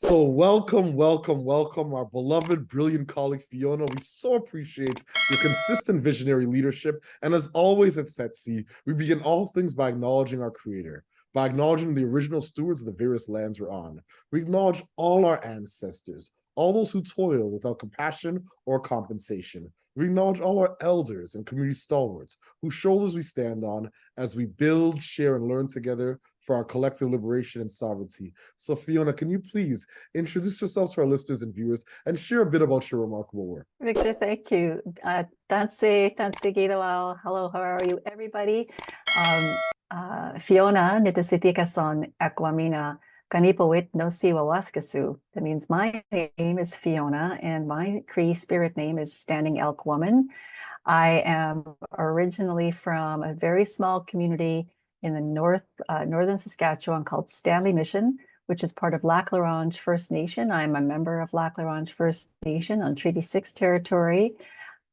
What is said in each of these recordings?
So welcome, our beloved, brilliant colleague, Fiona. We so appreciate your consistent visionary leadership. And as always at SETC, we begin all things by acknowledging our creator, by acknowledging the original stewards of the various lands we're on. We acknowledge all our ancestors, all those who toil without compassion or compensation. We acknowledge all our elders and community stalwarts whose shoulders we stand on as we build, share, and learn together for our collective liberation and sovereignty. So Fiona, can you please introduce yourself to our listeners and viewers and share a bit about your remarkable work? Victor, thank you. Tansi Gidawal. Hello, how are you, everybody? Fiona, Nitasipikason Akwamina, Kanipawit no Siwa Waskasu. That means my name is Fiona and my Cree spirit name is Standing Elk Woman. I am originally from a very small community in the northern Saskatchewan called Stanley Mission, which is part of Lac La Ronge First Nation. I'm a member of Lac La Ronge First Nation on Treaty 6 territory.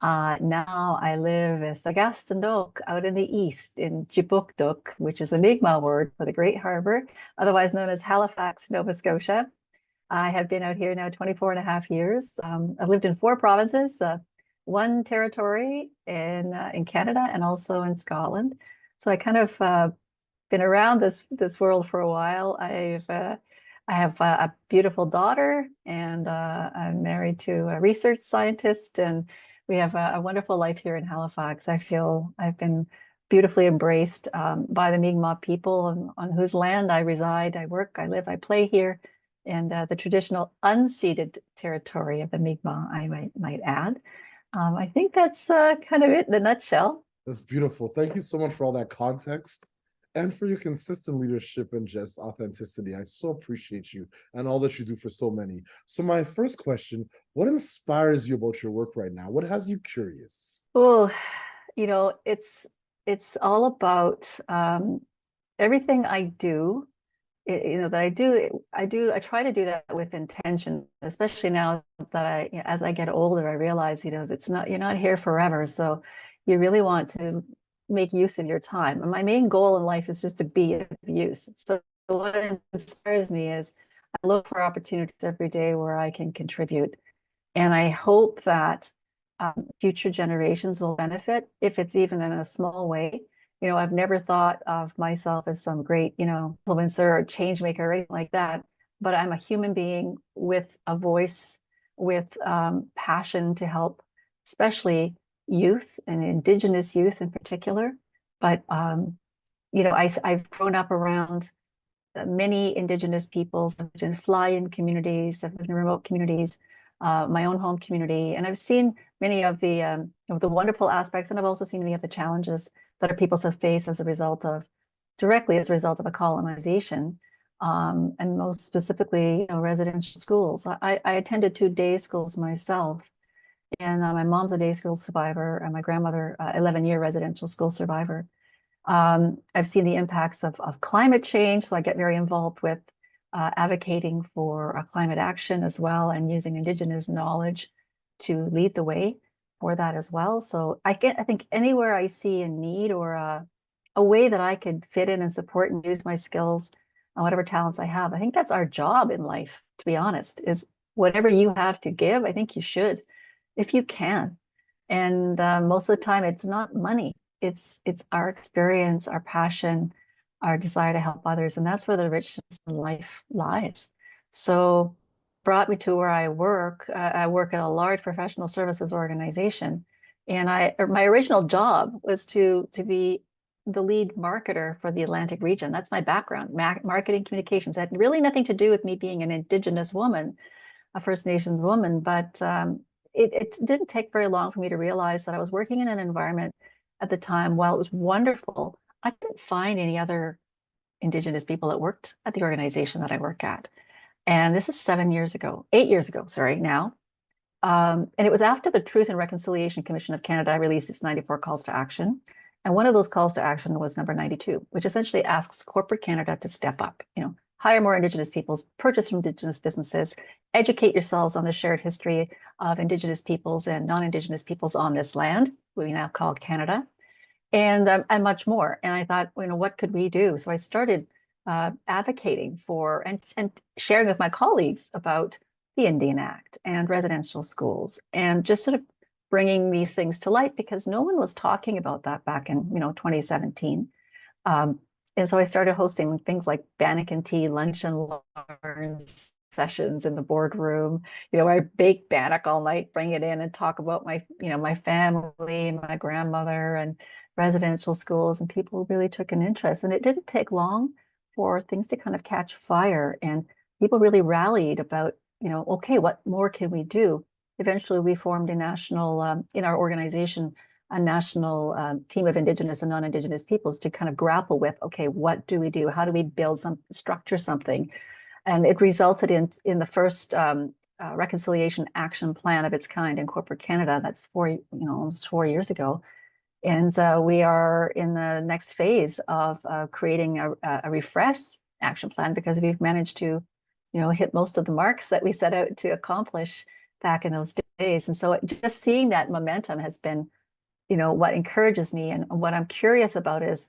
Now I live in Sagastandok out in the east in Kjipuktuk, which is a Mi'kmaq word for the Great Harbor, otherwise known as Halifax, Nova Scotia. I have been out here now 24 and a half years. I've lived in 4 provinces, 1 territory in Canada and also in Scotland. So I kind of been around this world for a while. I have a beautiful daughter, and I'm married to a research scientist, and we have a wonderful life here in Halifax. I feel I've been beautifully embraced by the Mi'kmaq people on whose land I reside, I work, I live, I play here, and the traditional unceded territory of the Mi'kmaq, I might add. I think that's kind of it in a nutshell. That's beautiful. Thank you so much for all that context and for your consistent leadership and just authenticity. I so appreciate you and all that you do for so many. So my first question, what inspires you about your work right now? What has you curious? Oh, it's all about everything I do. I try to do that with intention, especially now that as I get older, I realize, you're not here forever. So you really want to make use of your time. And my main goal in life is just to be of use. So what inspires me is I look for opportunities every day where I can contribute. And I hope that future generations will benefit, if it's even in a small way. I've never thought of myself as some great, influencer or change maker or anything like that, but I'm a human being with a voice, with passion to help, especially youth and Indigenous youth in particular. But, I've grown up around many Indigenous peoples. I've lived in fly-in communities, I've lived in remote communities, my own home community, and I've seen many of the wonderful aspects, and I've also seen many of the challenges that our peoples have faced directly as a result of a colonization, and most specifically, residential schools. I attended 2 day schools myself, and my mom's a day school survivor, and my grandmother, 11-year residential school survivor. I've seen the impacts of climate change, so I get very involved with advocating for climate action as well, and using Indigenous knowledge to lead the way for that as well. So I think anywhere I see a need or a way that I could fit in and support and use my skills and whatever talents I have, I think that's our job in life, to be honest, is whatever you have to give, I think you should, if you can. And most of the time it's not money, it's our experience, our passion, our desire to help others. And that's where the richness in life lies. So brought me to where I work. I work at a large professional services organization. And my original job was to be the lead marketer for the Atlantic region. That's my background, marketing communications. That had really nothing to do with me being an Indigenous woman, a First Nations woman, but it didn't take very long for me to realize that I was working in an environment at the time. While it was wonderful, I couldn't find any other Indigenous people that worked at the organization that I work at. And this is 8 years ago, sorry, now. And it was after the Truth and Reconciliation Commission of Canada released its 94 calls to action. And one of those calls to action was number 92, which essentially asks corporate Canada to step up, hire more Indigenous peoples, purchase from Indigenous businesses, educate yourselves on the shared history of Indigenous peoples and non-Indigenous peoples on this land, we now call Canada, and much more. And I thought, what could we do? So I started advocating for and sharing with my colleagues about the Indian Act and residential schools, and just sort of bringing these things to light, because no one was talking about that back in 2017. And so I started hosting things like bannock and tea, lunch and learn sessions in the boardroom, where I bake bannock all night, bring it in and talk about my family, my grandmother, and residential schools. And people really took an interest. And it didn't take long for things to kind of catch fire. And people really rallied about, okay, what more can we do? Eventually, we formed a national, in our organization, a national team of Indigenous and non-Indigenous peoples to kind of grapple with, okay, what do we do? How do we build structure something? And it resulted in the first reconciliation action plan of its kind in corporate Canada. That's almost 4 years ago. And we are in the next phase of creating a refreshed action plan, because we've managed to, hit most of the marks that we set out to accomplish back in those days. And so just seeing that momentum has been, what encourages me. And what I'm curious about is,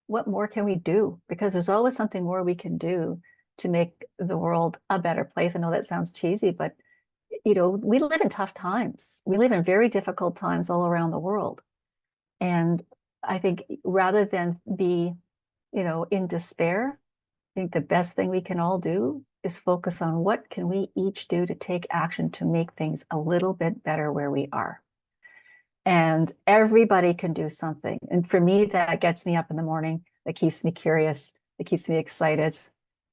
what more can we do? Because there's always something more we can do to make the world a better place. I know that sounds cheesy, but, we live in tough times. We live in very difficult times all around the world. And I think rather than be, in despair, I think the best thing we can all do is focus on what can we each do to take action to make things a little bit better where we are. And everybody can do something. And for me, that gets me up in the morning. That keeps me curious. It keeps me excited,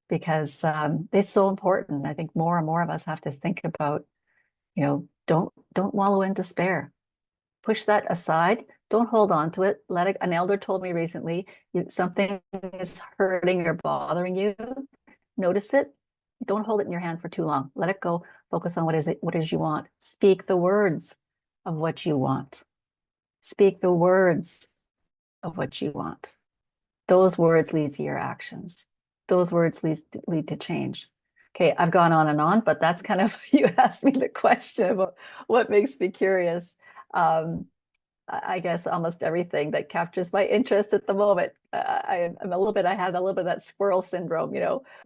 because it's so important. I think more and more of us have to think about, don't wallow in despair. Push that aside. Don't hold on to it. An elder told me recently, something is hurting or bothering you. Notice it. Don't hold it in your hand for too long. Let it go. Focus on what is you want. Speak the words of what you want. Speak the words of what you want. Those words lead to your actions. Those words lead to change. Okay, I've gone on and on, but that's kind of, you asked me the question about what makes me curious. I guess almost everything that captures my interest at the moment. I have a little bit of that squirrel syndrome,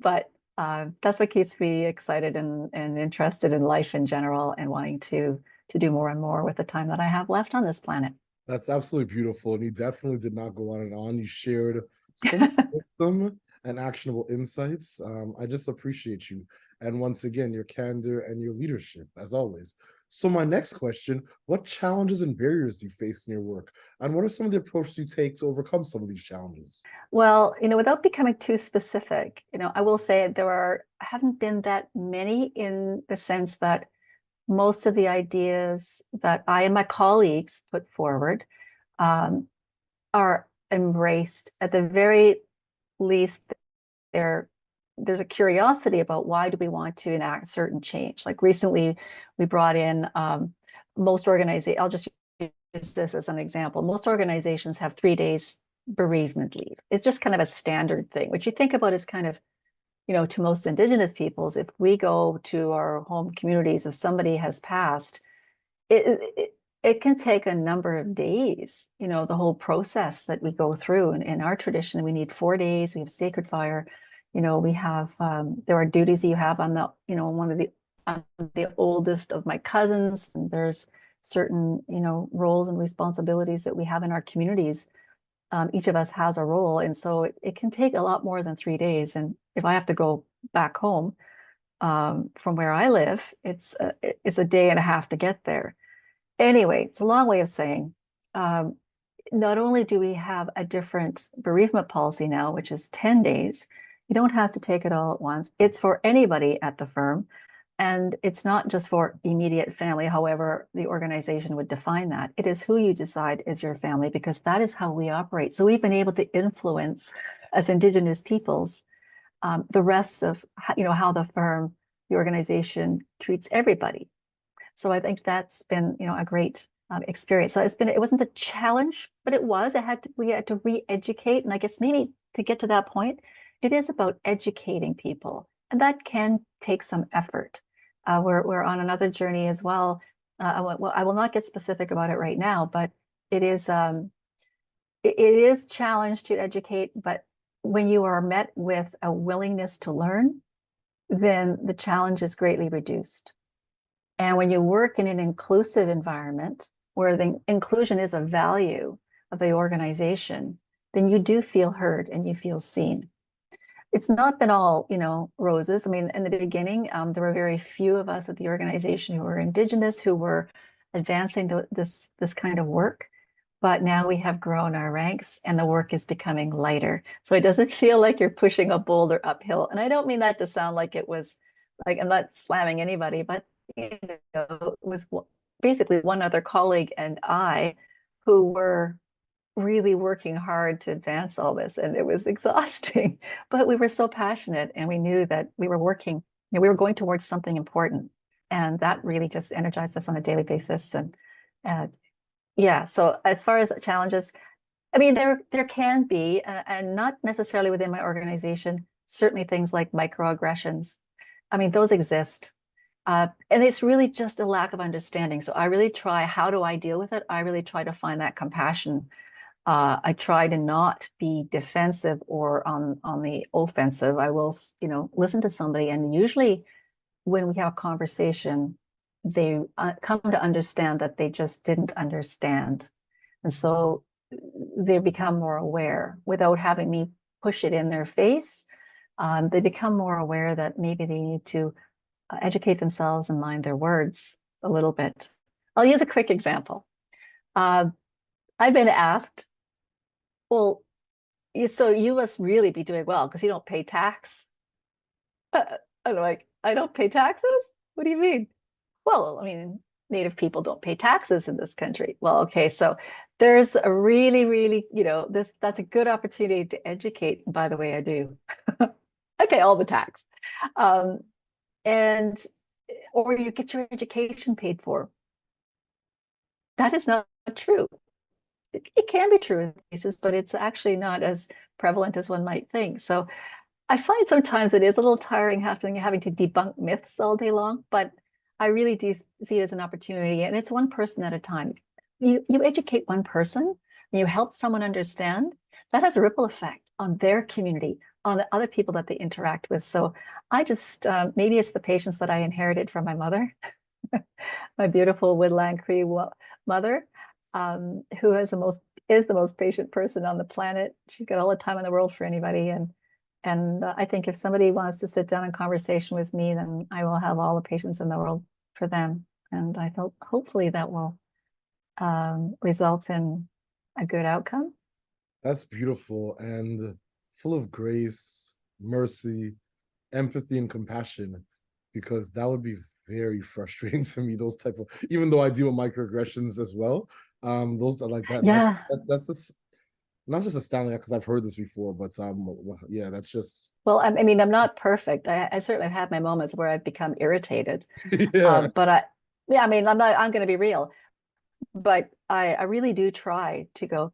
but that's what keeps me excited and interested in life in general, and wanting to do more and more with the time that I have left on this planet. That's absolutely beautiful. And you definitely did not go on and on. You shared so much wisdom and actionable insights. I just appreciate you. And once again, your candor and your leadership, as always. So my next question, what challenges and barriers do you face in your work? And what are some of the approaches you take to overcome some of these challenges? Well, without becoming too specific, I will say haven't been that many, in the sense that most of the ideas that I and my colleagues put forward are embraced. At the very least, there's a curiosity about, why do we want to enact certain change? Like recently, we brought in most organizations. I'll just use this as an example. Most organizations have 3 days bereavement leave. It's just kind of a standard thing, which you think about as kind of, to most Indigenous peoples, if we go to our home communities, if somebody has passed, it can take a number of days, the whole process that we go through. And in our tradition, we need 4 days. We have sacred fire. We have, there are duties you have on the, one of the oldest of my cousins, and there's certain, roles and responsibilities that we have in our communities. Each of us has a role. And so it can take a lot more than 3 days. And if I have to go back home from where I live, it's a day and a half to get there. Anyway, it's a long way of saying, not only do we have a different bereavement policy now, which is 10 days, you don't have to take it all at once. It's for anybody at the firm. And it's not just for immediate family, however the organization would define that. It is who you decide is your family, because that is how we operate. So we've been able to influence, as Indigenous peoples, the rest of, how the firm, the organization treats everybody. So I think that's been, a great experience. So it wasn't a challenge, but we had to re-educate. And I guess maybe to get to that point, it is about educating people. And that can take some effort. We're on another journey as well. I will not get specific about it right now, but it is challenge to educate, but when you are met with a willingness to learn, then the challenge is greatly reduced. And when you work in an inclusive environment where the inclusion is a value of the organization, then you do feel heard and you feel seen. It's not been all, roses. I mean, in the beginning, there were very few of us at the organization who were Indigenous, who were advancing this kind of work. But now we have grown our ranks and the work is becoming lighter. So it doesn't feel like you're pushing a boulder uphill. And I don't mean that to sound like it was like, I'm not slamming anybody, but it was basically one other colleague and I who were really working hard to advance all this, and it was exhausting, but we were so passionate and we knew that we were working, we were going towards something important, and that really just energized us on a daily basis. And yeah, so as far as challenges, I mean, there can be, and not necessarily within my organization, certainly things like microaggressions. I mean, those exist. And it's really just a lack of understanding. So I really try, how do I deal with it? I really try to find that compassion. I try to not be defensive or on the offensive. I will, listen to somebody, and usually when we have a conversation, they come to understand that they just didn't understand. And so they become more aware without having me push it in their face. They become more aware that maybe they need to educate themselves and mind their words a little bit. I'll use a quick example. I've been asked, well, so you must really be doing well because you don't pay tax. I'm like, I don't pay taxes? What do you mean? Well, I mean, Native people don't pay taxes in this country. Well, okay, so there's a really, really, that's a good opportunity to educate. By the way, I do. I pay all the tax. Or you get your education paid for. That is not true. It can be true in cases, but it's actually not as prevalent as one might think. So I find sometimes it is a little tiring having to debunk myths all day long, but I really do see it as an opportunity, and it's one person at a time. You educate one person, and you help someone understand, that has a ripple effect on their community, on the other people that they interact with. So I just, maybe it's the patience that I inherited from my mother, my beautiful Woodland Cree mother, who is the most patient person on the planet. She's got all the time in the world for anybody. And I think if somebody wants to sit down in conversation with me, then I will have all the patience in the world for them. And I thought hopefully that will result in a good outcome. That's beautiful and full of grace, mercy, empathy, and compassion, because that would be very frustrating to me, those type of, even though I deal with microaggressions as well, those are like that. Yeah. That's not just astounding because I've heard this before, but yeah, that's just. Well, I mean, I'm not perfect. I certainly have had my moments where I've become irritated. Yeah. I mean, I'm going to be real, but I really do try to go,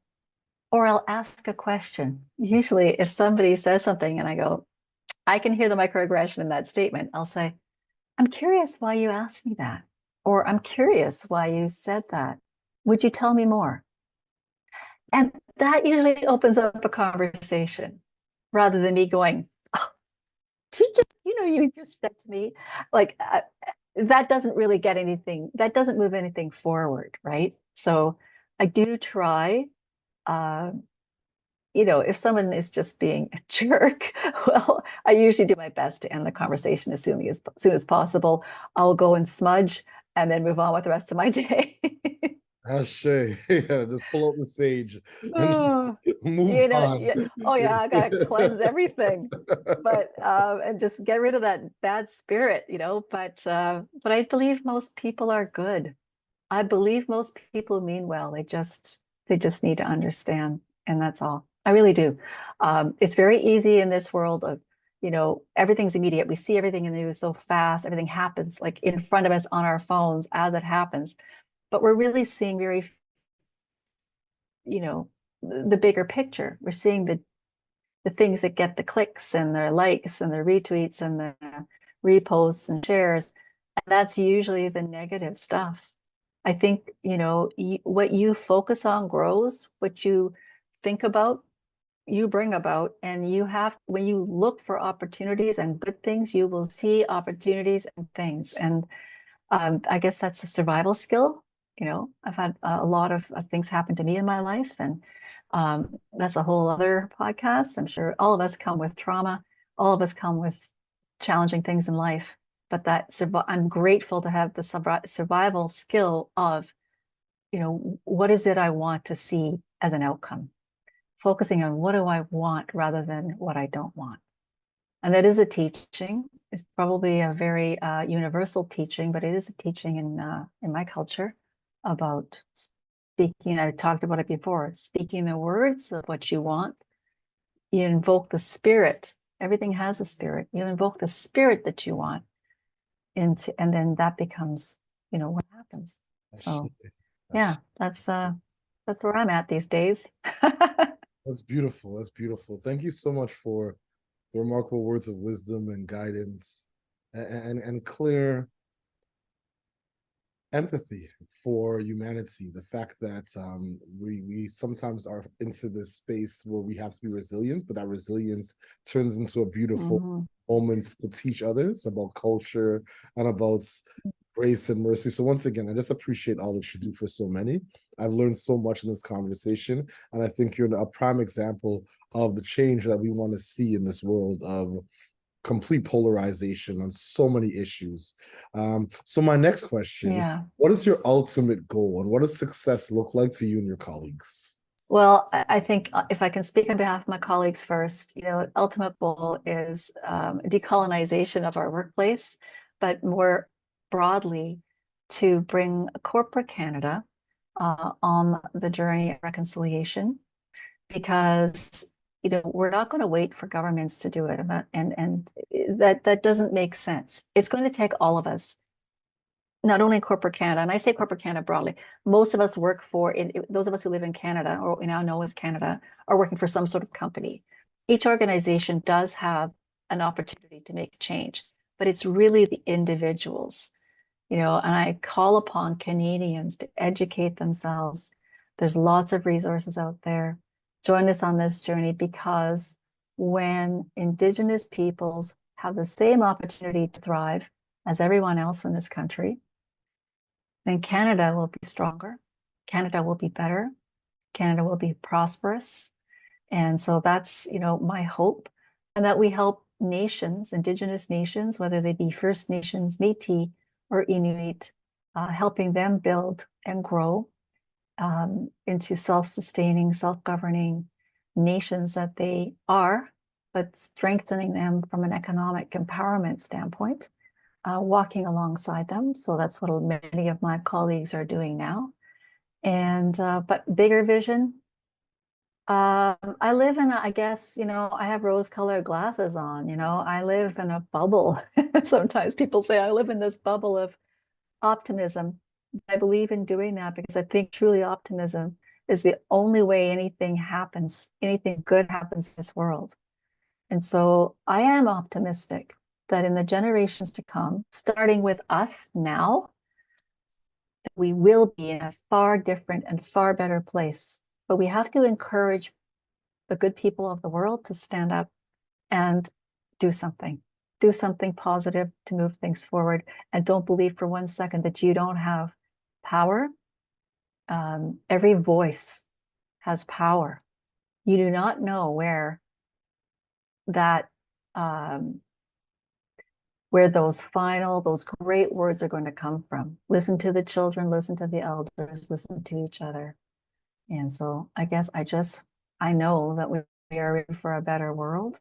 or I'll ask a question. Usually if somebody says something and I go, I can hear the microaggression in that statement, I'll say, I'm curious why you asked me that, or I'm curious why you said that. Would you tell me more? And that usually opens up a conversation rather than me going, oh, you just said to me, like, that doesn't really get anything, that doesn't move anything forward, right? So I do try, if someone is just being a jerk, well, I usually do my best to end the conversation as soon as possible. I'll go and smudge and then move on with the rest of my day. Ashe. Yeah, just pull out the sage and Oh, move on. yeah. Oh yeah, I gotta cleanse everything, but and just get rid of that bad spirit, But I believe most people are good. I believe most people mean well. They just need to understand, and that's all. I really do. It's very easy in this world of, everything's immediate. We see everything in the news so fast. Everything happens like in front of us on our phones as it happens. But we're really seeing the bigger picture. We're seeing the things that get the clicks and the likes and the retweets and the reposts and shares. And that's usually the negative stuff. I think, what you focus on grows. What you think about you bring about, and you have, when you look for opportunities and good things, you will see opportunities and things. And I guess that's a survival skill. I've had a lot of things happen to me in my life, and that's a whole other podcast. I'm sure all of us come with trauma. All of us come with challenging things in life, but I'm grateful to have the survival skill of, what is it I want to see as an outcome? Focusing on what do I want rather than what I don't want. And that is a teaching. It's probably a very universal teaching, but it is a teaching in my culture about speaking. I talked about it before, speaking the words of what you want. You invoke the spirit. Everything has a spirit. You invoke the spirit that you want and then that becomes, what happens. So yeah, that's where I'm at these days. That's beautiful. That's beautiful. Thank you so much for the remarkable words of wisdom and guidance and clear empathy for humanity. The fact that we sometimes are into this space where we have to be resilient, but that resilience turns into a beautiful moment to teach others about culture and about grace and mercy. So once again, I just appreciate all that you do for so many. I've learned so much in this conversation, and I think you're a prime example of the change that we want to see in this world of complete polarization on so many issues. So my next question, what is your ultimate goal, and what does success look like to you and your colleagues? Well, I think if I can speak on behalf of my colleagues first, ultimate goal is decolonization of our workplace, but more broadly to bring corporate Canada on the journey of reconciliation, because we're not going to wait for governments to do it, and that doesn't make sense. It's going to take all of us, not only corporate Canada, and I say corporate Canada broadly. Most of us work for, those of us who live in Canada, or what we now know as Canada, are working for some sort of company. Each organization does have an opportunity to make change, but it's really the individuals, and I call upon Canadians to educate themselves. There's lots of resources out there. Join us on this journey, because when Indigenous peoples have the same opportunity to thrive as everyone else in this country, then Canada will be stronger. Canada will be better. Canada will be prosperous. And so that's, my hope, and that we help nations, Indigenous nations, whether they be First Nations, Métis, or Inuit, helping them build and grow into self-sustaining, self-governing nations that they are, but strengthening them from an economic empowerment standpoint, walking alongside them. So that's what many of my colleagues are doing now. And but bigger vision. I live in I guess, I have rose-colored glasses on, I live in a bubble. Sometimes people say I live in this bubble of optimism. I believe in doing that because I think truly optimism is the only way anything good happens in this world. And so I am optimistic that in the generations to come, starting with us now, we will be in a far different and far better place. But we have to encourage the good people of the world to stand up and do something positive to move things forward. And don't believe for 1 second that you don't have power. Every voice has power. You do not know where those great words are going to come from. Listen to the children, listen to the elders, listen to each other. And so I guess I know that we are ready for a better world.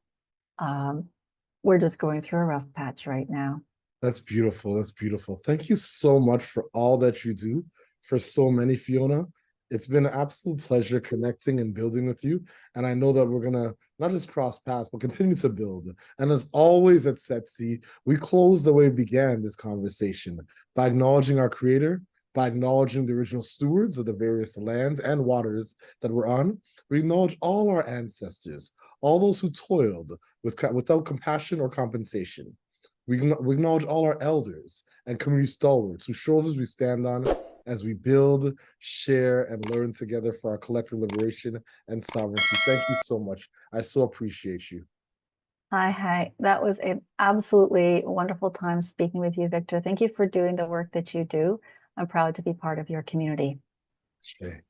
We're just going through a rough patch right now. That's beautiful. That's beautiful. Thank you so much for all that you do for so many, Fiona. It's been an absolute pleasure connecting and building with you. And I know that we're going to not just cross paths, but continue to build. And as always at SETC, we close the way we began this conversation by acknowledging our creator, by acknowledging the original stewards of the various lands and waters that we're on. We acknowledge all our ancestors, all those who toiled without compassion or compensation. We acknowledge all our elders and community stalwarts whose shoulders we stand on as we build, share, and learn together for our collective liberation and sovereignty. Thank you so much. I so appreciate you. Hi. That was an absolutely wonderful time speaking with you, Victor. Thank you for doing the work that you do. I'm proud to be part of your community. Sure.